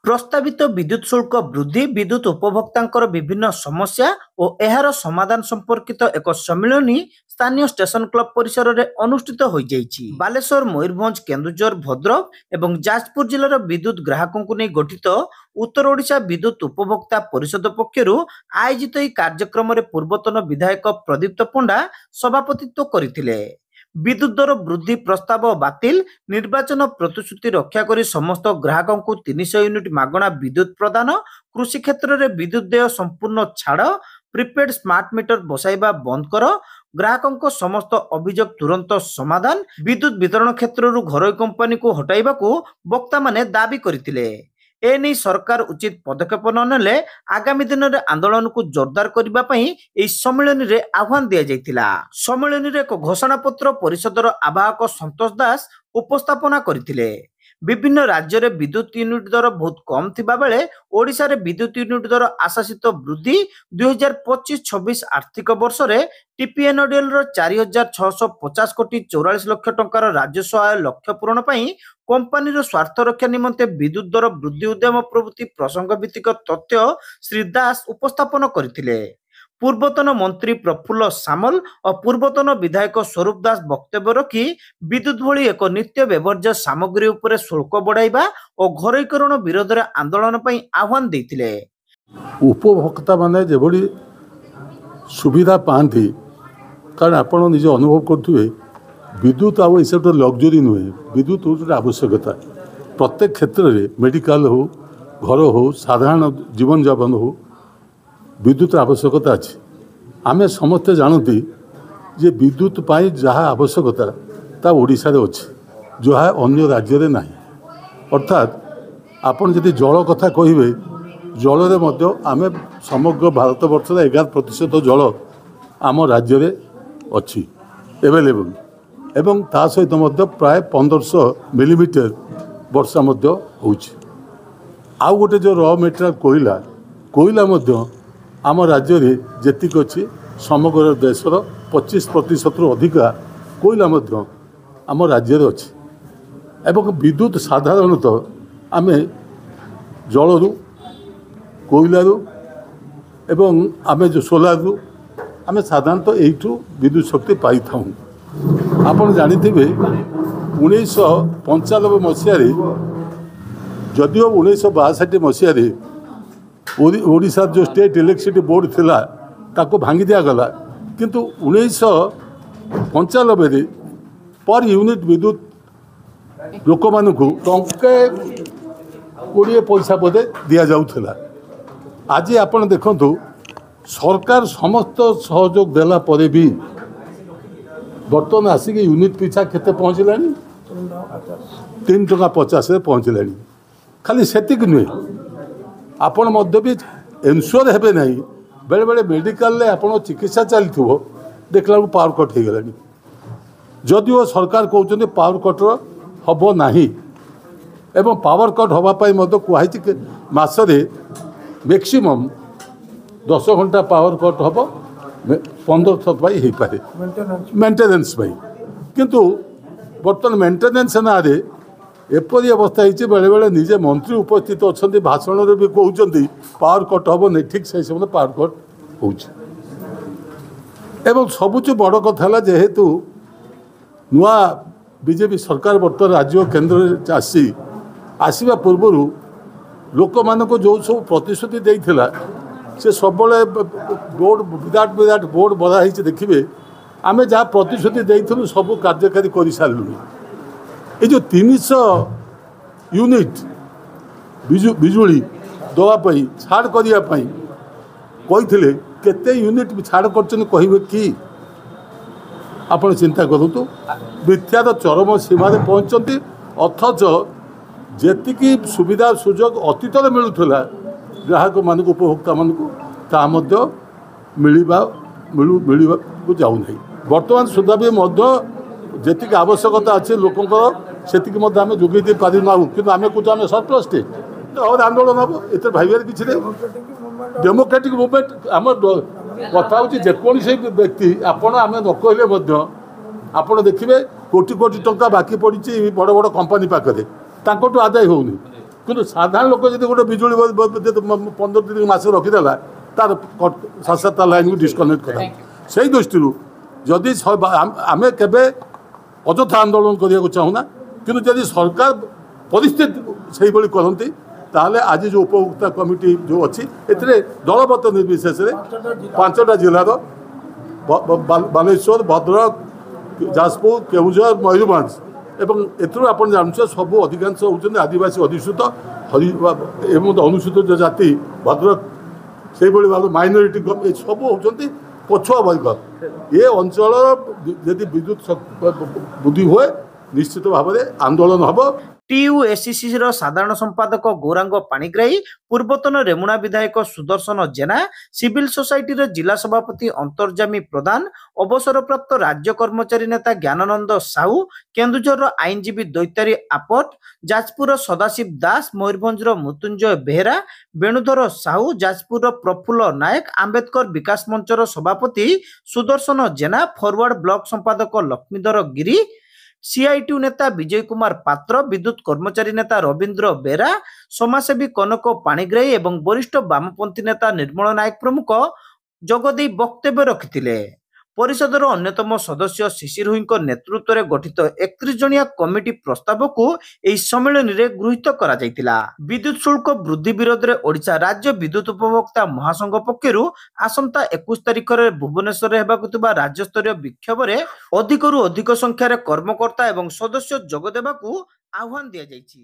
प्रस्तावित विद्युत शुल्क वृद्धि विद्युत उपभोक्तांकर विभिन्न समस्या और एहार समाधान संपर्कित एक सम्मिलनी स्थानीय स्टेशन क्लब परिसर में अनुष्ठित हो जाइछि। बालेश्वर मयूरभंज केन्दुझर भद्रक एवं जाजपुर जिलार विद्युत ग्राहकों को नहीं गठित उत्तर ओडिशा विद्युत उपभोक्ता परिषद पक्षरु आयोजित यह कार्यक्रम में पूर्वतन विधायक प्रदीप्त पंडा सभापतित्व करथिले। विद्युत दर वृद्धि प्रस्ताव बातिल, निर्वाचन प्रतिश्रुति रक्षा करी समस्त ग्राहकों को 300 यूनिट मागणा विद्युत प्रदान, कृषि क्षेत्र में विद्युत देय संपूर्ण छाड़, प्रिपेड स्मार्ट मीटर बसाइबा बंद कर, ग्राहकों को समस्त अभियोग तुरंत समाधान, विद्युत वितरण क्षेत्र घरोई कंपनी को हटाइबा को वक्ता माने दाबी करथिले। एने सरकार उचित पदक्षेप ननेले आगामी दिन में आंदोलन को जोरदार करने सम्मेलन में आह्वान दि जाइथिला। सम्मेलन में एक घोषणा पत्र परिषदर आवाहक संतोष दास उपस्थापना करथिले। विभिन्न राज्य में विद्युत यूनिट दर बहुत कम थिबा बेले ओडिशा रे विद्युत यूनिट दर आशासित वृद्धि 2025-26 आर्थिक वर्ष में टीपीएनडीएल 4650 कोटी 44 लाख टंकार राजस्व आय लक्ष्य पूरण पाई कंपनी स्वार्थ रक्षा निमंते विद्युत दर वृद्धि उद्यम प्रभृति प्रसंग भित्तिक तथ्य श्री दास उपस्थापन करथिले। पूर्वतन मंत्री प्रफुल्ल सामल और पूर्वतन विधायक स्वरूप दास वक्तव्य रखी विद्युत भली एक नित्य व्यवहार्य सामग्री उपरे शुल्क बढ़ाइबा और घरोईकरण विरोध में आंदोलन पई आह्वान देथिले। उपभोक्ता माने जेभली सुविधा पाती कारण आपण निज अनुभव करुवे विद्युत आउ इस लग्जरी नुहे, विद्युत गोटे आवश्यकता प्रत्येक क्षेत्र में मेडिकल हो, घर हो, साधारण जीवन यापन हो, विद्युत आवश्यकता अच्छी। आमे समस्ते जानती जे विद्युत पाई जहाँ आवश्यकता ता ओडिशा रे अच्छी, जहाँ अन्य राज्य रे नाही। अर्थात आपण जदि जल कथा कहिबे जल रे मध्य आमे समग्र भारत वर्ष 11% जल आम राज्य रे अच्छी एवेलेबल एवं ता सहित मध्य प्राय 1500 मिलीमीटर वर्षा मध्य होउछि। आउ गोटे जो रॉ मेटेरियल कोयला मध्य आम राज्य रे जेतिक अच्छी समग्र देशर 25% रु अधिका कोयला मध्य आम राज्य रे अच्छी एवं विद्युत साधारणतः आमे जलरू कोयलारू एवं आमे जो सोलारू आमे साधारणतः एठू विद्युत शक्ति पाई था। आपण जानिथिबे 1995 मसीह जदिओ 1962 मसीह ओडिशा जो स्टेट इलेक्ट्रिसिटी बोर्ड थिला ताको भांगी दिया गला, किंतु 1995 पर यूनिट विद्युत लोक मानकु टंके 20 पैसा बोधे दिया जाउथिला। आज आपण देखंतु सरकार समस्त सहयोग देला परे भी बर्तमान आसिक यूनिट पिछा केते पहुँचला 3 टका 50 पहुँचला। खाली सेतिक नुहे आपण मध्य भी इन्श्योर हेबे नहीं, बेले बेले मेडिकल रे आपण चिकित्सा चलथिबो देखला पावर कट हो गला। जदिओ सरकार कहउछन्ते पावर कट हबो नाही एवं पावर कट हवा पाई मध्य कुहाइछि कि मासरे मैक्सिमम 10 घंटा पावर कट हबो 1500 पाई हो पारे मेंटेनेंस पाई, किंतु बर्तमान मेंटेनेंस ना रे एपरी अवस्था होती बेले बेले निजे मंत्री उपस्थित अच्छा भाषण में भी कहते पावर कट हम नहीं, ठीक से समय पावर कट हो। सबुच बड़ कथा जेहेतु नुआ बीजेपी सरकार बर्तमान राज्य और केन्द्र आसवा पूर्व लोक मान जो सब प्रतिश्रुति देता से सब बोर्ड विराट बोर्ड बना देखिए आम जहाँ प्रतिश्रुति देथुलु सब कार्यकारी कर सारूँ। ये जो 300 यूनिट बिजुली दवाई छाड़ करने कही केते यूनिट छाड़ कर कि आप चिंता करूँ मिथ्यार चरम सीमा पहुँचती। अथच जी सुविधा सुजोग अतीत मिलूला ग्राहक मान उपभोक्ता मानक ता मिलवा जाऊना। बर्तमान सुधा भी जी आवश्यकता अच्छे लोकंर से आम जोगे पारिना कि आम कौन आम सरप्लस स्टेट और आंदोलन हम ये भाई किसी डेमोक्रेटिक मुवमेंट आम कथा हूँ जेकोसी व्यक्ति आपण आम न कहले आप देखिए कोटी कोटी टंका बाकी पड़ी बड़ बड़ कंपानी पाखे आदाय होनी କିନ୍ତୁ ସାଧାରଣ ଲୋକ ଯଦି ଗୋଟେ ବିଜୁଳି 15 ଦିନ ମାସେ ରଖିଦେଲା ତାର 7-7ଟା ଲାଇନ୍କୁ ଡିସକନେକ୍ଟ କଲା। ସେଇ ଦୃଷ୍ଟିରୁ ଯଦି ଆମେ କେବେ ଅଯଥା ଆନ୍ଦୋଳନ କରିବାକୁ ଚାହୁଁନା, କିନ୍ତୁ ଯଦି ସରକାର ପରିସ୍ଥିତି ସେଇଭଳି କରନ୍ତି ତାହେଲେ ଆଜି ଯେଉଁ ଉପଭୋକ୍ତା କମିଟି ଯେଉଁ ଅଛି ଏଥିରେ ଦଳମତ ନିର୍ବିଶେଷରେ 5ଟା ଜିଲ୍ଲାର ବାଲେଶ୍ୱର, ଭଦ୍ରକ, ଯାଜପୁର, କେଉଁଝର, ମୟୂରଭଞ୍ଜ ଏବଂ ଏଥିରୁ ଆପଣ ଜାଣୁଛେ ସବୁ ଅଧିକାଂଶ ହେଉଛନ୍ତି ଆଦିବାସୀ ଅଧିଷ୍ଠିତ ଏବଂ ଅନୁସୂଚିତ ଜାତି, ଭଦ୍ରକ ସେଇଭଳି ଭାବରେ ମାଇନରିଟି ଏ ସବୁ ହେଉଛନ୍ତି ପଛୁଆ ବର୍ଗ। ଏ ଅଞ୍ଚଳର ଯଦି ବିଦ୍ୟୁତ ବୃଦ୍ଧି ହୁଏ ନିଶ୍ଚିତ ଭାବରେ ଆନ୍ଦୋଳନ ହେବ। TUSCCର ସାଧାରଣ ସମ୍ପାଦକ ଗୌରାଙ୍ଗ ପାଣିଗ୍ରାହୀ, ପୂର୍ବତନ ରେମୁଣା ବିଧାୟକ ସୁଦର୍ଶନ ଜେନା, ସିଭିଲ ସୋସାଇଟିର ଜିଲ୍ଲା ସଭାପତି ଅନ୍ତର୍ଯାମୀ ପ୍ରଧାନ, ଅବସରପ୍ରାପ୍ତ ରାଜ୍ୟ କର୍ମଚାରୀ ନେତା ଜ୍ଞାନନନ୍ଦ ସାହୁ, କେନ୍ଦୁଝରର ଆଇନଜୀବୀ ଦୈତାରୀ ଆପଟ, ଯାଜପୁରର ସଦାଶିବ ଦାସ, ମୟୂରଭଞ୍ଜର ମୃତ୍ୟୁଞ୍ଜୟ ବେହେରା, ବେଣୁଧର ସାହୁ, ଯାଜପୁରର ପ୍ରଫୁଲ୍ଲ ନାୟକ, ଆମ୍ବେଦକର ବିକାଶ ମଞ୍ଚର ସଭାପତି ସୁଦର୍ଶନ ଜେନା, ଫରୱାର୍ଡ ବ୍ଲକ ସମ୍ପାଦକ ଲକ୍ଷ୍ମୀଧର ଗିରି, CITU ନେତା ବିଜୟ କୁମାର ପାତ୍ର, ବିଦ୍ୟୁତ କର୍ମଚାରୀ ନେତା ରବୀନ୍ଦ୍ର ବେରା, ସମାଜସେବୀ କନକ ପାଣିଗ୍ରାହୀ ଏବଂ ବରିଷ୍ଠ ବାମପନ୍ଥୀ ନେତା ନିର୍ମଳ ନାୟକ ପ୍ରମୁଖ ଯୋଗଦେଇ ବକ୍ତବ୍ୟ ରଖିଥିଲେ। ପରିଷଦର ଅନ୍ୟତମ ସଦସ୍ୟ ଶିଶିର ହୁଇଙ୍କ ନେତୃତ୍ୱରେ ଗଠିତ 31 ଜଣିଆ କମିଟି ପ୍ରସ୍ତାବକୁ ଏହି ସମ୍ମିଳନୀରେ ଗୃହୀତ କରାଯାଇଥିଲା। ବିଦ୍ୟୁତ ଶୁଳ୍କ ବୃଦ୍ଧି ବିରୋଧରେ ଓଡ଼ିଶା ରାଜ୍ୟ ବିଦ୍ୟୁତ ଉପଭୋକ୍ତା ମହାସଂଘ ପକ୍ଷରୁ ଆସନ୍ତା 21 ତାରିଖରେ ଭୁବନେଶ୍ୱରରେ ହେବାକୁ ଥିବା ରାଜ୍ୟସ୍ତରୀୟ ବିକ୍ଷୋଭରେ ଅଧିକରୁ ଅଧିକ ସଂଖ୍ୟାରେ କର୍ମକର୍ତ୍ତା ଏବଂ ସଦସ୍ୟ ଯୋଗ ଦେବାକୁ ଆହ୍ୱାନ ଦିଆଯାଇଛି।